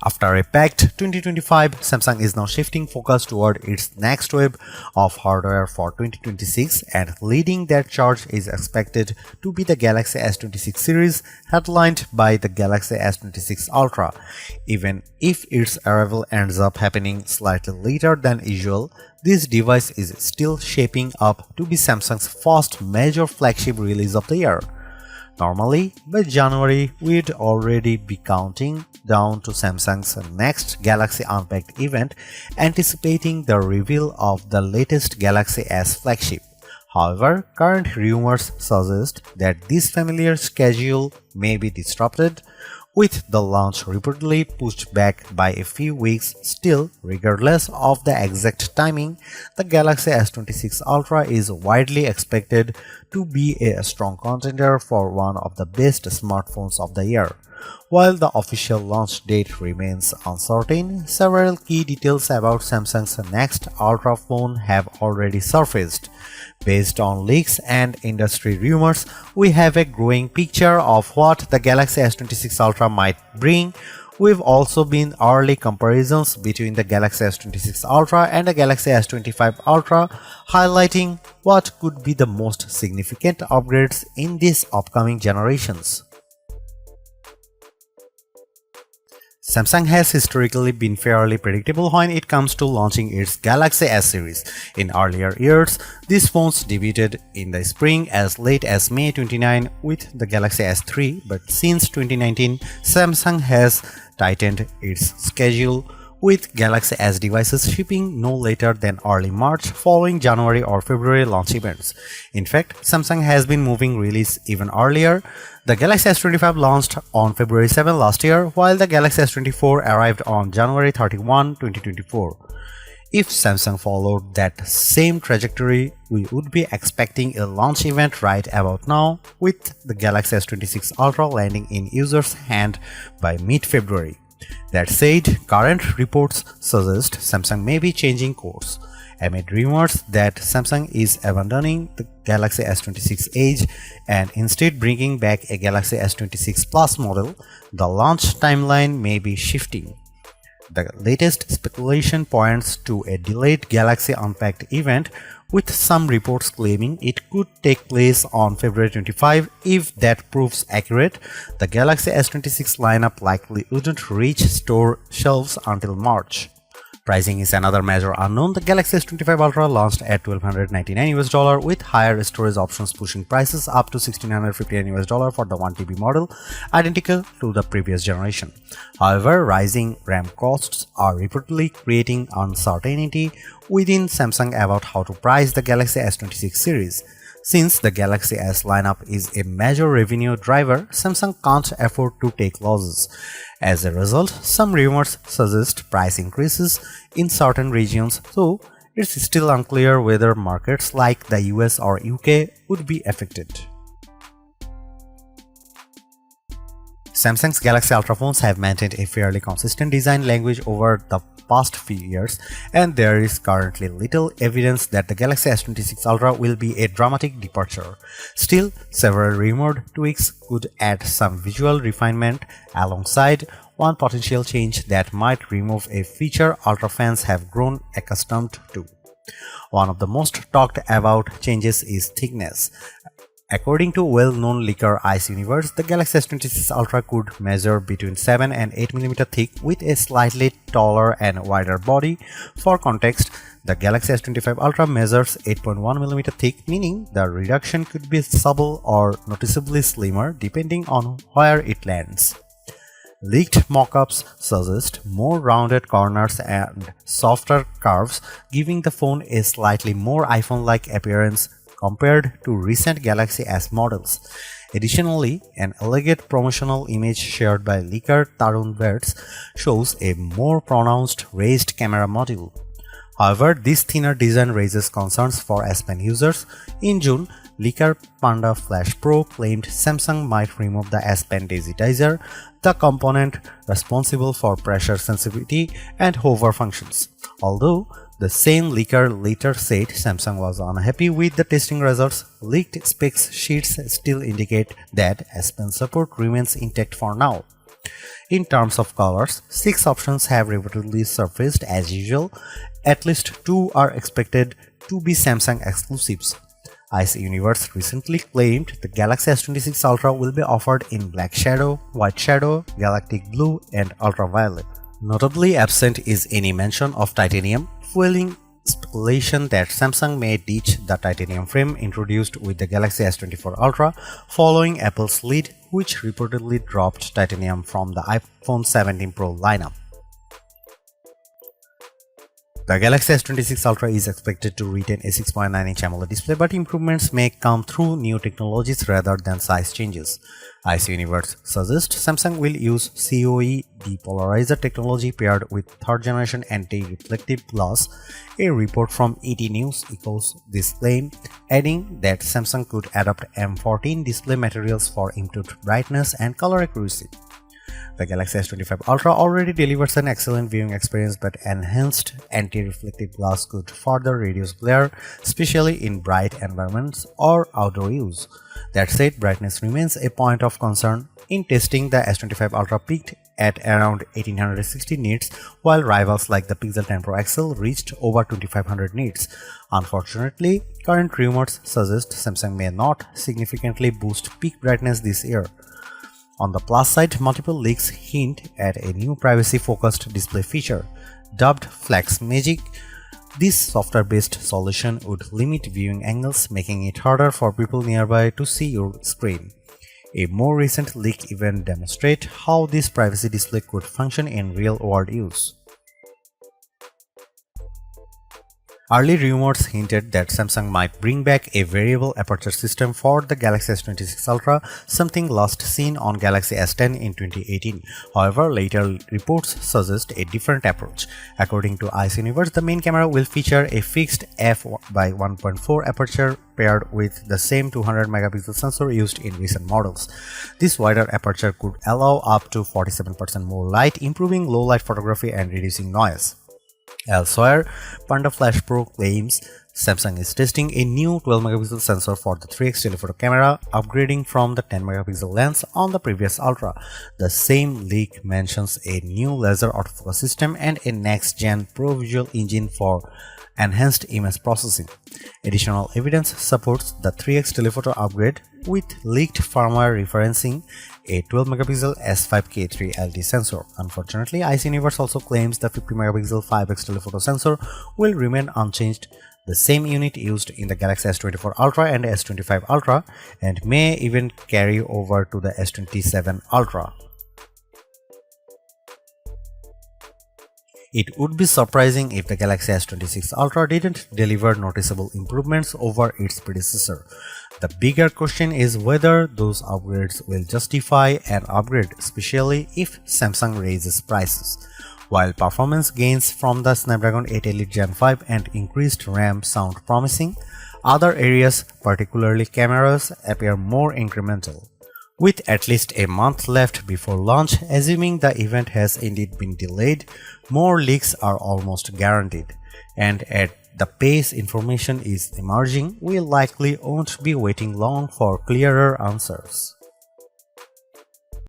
After a packed 2025, Samsung is now shifting focus toward its next wave of hardware for 2026, and leading that charge is expected to be the Galaxy S26 series, headlined by the Galaxy S26 Ultra. Even if its arrival ends up happening slightly later than usual, this device is still shaping up to be Samsung's first major flagship release of the year. Normally, by January, we'd already be counting down to Samsung's next Galaxy Unpacked event, anticipating the reveal of the latest Galaxy S flagship. However, current rumors suggest that this familiar schedule may be disrupted, with the launch reportedly pushed back by a few weeks. Still, regardless of the exact timing, the Galaxy S26 Ultra is widely expected to be a strong contender for one of the best smartphones of the year. While the official launch date remains uncertain, several key details about Samsung's next Ultra phone have already surfaced. Based on leaks and industry rumors, we have a growing picture of what the Galaxy S26 Ultra might bring. We've also seen early comparisons between the Galaxy S26 Ultra and the Galaxy S25 Ultra, highlighting what could be the most significant upgrades in these upcoming generations. Samsung has historically been fairly predictable when it comes to launching its Galaxy S series. In earlier years, these phones debuted in the spring as late as May 29 with the Galaxy S3, but since 2019, Samsung has tightened its schedule, with Galaxy S devices shipping no later than early March following January or February launch events. In fact, Samsung has been moving release even earlier. The Galaxy S25 launched on February 7 last year, while the Galaxy S24 arrived on January 31, 2024. If Samsung followed that same trajectory, we would be expecting a launch event right about now, with the Galaxy S26 Ultra landing in users' hands by mid-February. That said, current reports suggest Samsung may be changing course. Amid rumors that Samsung is abandoning the Galaxy S26 Edge and instead bringing back a Galaxy S26 Plus model, the launch timeline may be shifting. The latest speculation points to a delayed Galaxy Unpacked event, with some reports claiming it could take place on February 25. If that proves accurate, the Galaxy S26 lineup likely wouldn't reach store shelves until March. Pricing is another major unknown. The Galaxy S25 Ultra launched at $1,299 with higher storage options pushing prices up to $1,659 for the 1TB model, identical to the previous generation. However, rising RAM costs are reportedly creating uncertainty within Samsung about how to price the Galaxy S26 series. Since the Galaxy S lineup is a major revenue driver, Samsung can't afford to take losses. As a result, some rumors suggest price increases in certain regions, though it's still unclear whether markets like the US or UK would be affected. Samsung's Galaxy Ultra phones have maintained a fairly consistent design language over the past few years, and there is currently little evidence that the Galaxy S26 Ultra will be a dramatic departure. Still, several rumored tweaks could add some visual refinement, alongside one potential change that might remove a feature Ultra fans have grown accustomed to. One of the most talked about changes is thickness. According to well-known leaker Ice Universe, the Galaxy S26 Ultra could measure between 7 and 8 mm thick with a slightly taller and wider body. For context, the Galaxy S25 Ultra measures 8.1 mm thick, meaning the reduction could be subtle or noticeably slimmer depending on where it lands. Leaked mockups suggest more rounded corners and softer curves, giving the phone a slightly more iPhone-like appearance compared to recent Galaxy S models. Additionally, an elegant promotional image shared by leaker Tarun Verts shows a more pronounced raised camera module. However, this thinner design raises concerns for S Pen users. In June, leaker Panda Flash Pro claimed Samsung might remove the S Pen digitizer, the component responsible for pressure sensitivity and hover functions. Although the same leaker later said Samsung was unhappy with the testing results, leaked specs sheets still indicate that S Pen support remains intact for now. In terms of colors, 6 options have reportedly surfaced as usual. At least 2 are expected to be Samsung exclusives. Ice Universe recently claimed the Galaxy S26 Ultra will be offered in black shadow, white shadow, galactic blue, and ultraviolet. Notably absent is any mention of titanium, fueling speculation that Samsung may ditch the titanium frame introduced with the Galaxy S24 Ultra following Apple's lead, which reportedly dropped titanium from the iPhone 17 Pro lineup. The Galaxy S26 Ultra is expected to retain a 6.9-inch AMOLED display, but improvements may come through new technologies rather than size changes. Ice Universe suggests Samsung will use COE depolarizer technology paired with third-generation anti-reflective glass. A report from ET News echoes this claim, adding that Samsung could adopt M14 display materials for improved brightness and color accuracy. The Galaxy S25 Ultra already delivers an excellent viewing experience, but enhanced anti-reflective glass could further reduce glare, especially in bright environments or outdoor use. That said, brightness remains a point of concern. In testing, the S25 Ultra peaked at around 1860 nits, while rivals like the Pixel 10 Pro XL reached over 2500 nits. Unfortunately, current rumors suggest Samsung may not significantly boost peak brightness this year. On the plus side, multiple leaks hint at a new privacy-focused display feature, dubbed Flagship. This software-based solution would limit viewing angles, making it harder for people nearby to see your screen. A more recent leak even demonstrates how this privacy display could function in real-world use. Early rumors hinted that Samsung might bring back a variable aperture system for the Galaxy S26 Ultra, something last seen on Galaxy S10 in 2018. However, later reports suggest a different approach. According to Ice Universe, the main camera will feature a fixed f/1.4 aperture paired with the same 200-megapixel sensor used in recent models. This wider aperture could allow up to 47% more light, improving low-light photography and reducing noise. Elsewhere, Panda Flash Pro claims Samsung is testing a new 12-megapixel sensor for the 3x telephoto camera, upgrading from the 10-megapixel lens on the previous Ultra. The same leak mentions a new laser autofocus system and a next-gen Pro Visual engine for enhanced image processing. Additional evidence supports the 3x telephoto upgrade, with leaked firmware referencing a 12-megapixel S5K3 LT sensor. Unfortunately, Ice Universe also claims the 50-megapixel 5x telephoto sensor will remain unchanged, the same unit used in the Galaxy S24 Ultra and S25 Ultra, and may even carry over to the S27 Ultra. It would be surprising if the Galaxy S26 Ultra didn't deliver noticeable improvements over its predecessor. The bigger question is whether those upgrades will justify an upgrade, especially if Samsung raises prices. While performance gains from the Snapdragon 8 Elite Gen 5 and increased RAM sound promising, other areas, particularly cameras, appear more incremental. With at least a month left before launch, assuming the event has indeed been delayed, more leaks are almost guaranteed. And at the pace information is emerging, we likely won't be waiting long for clearer answers.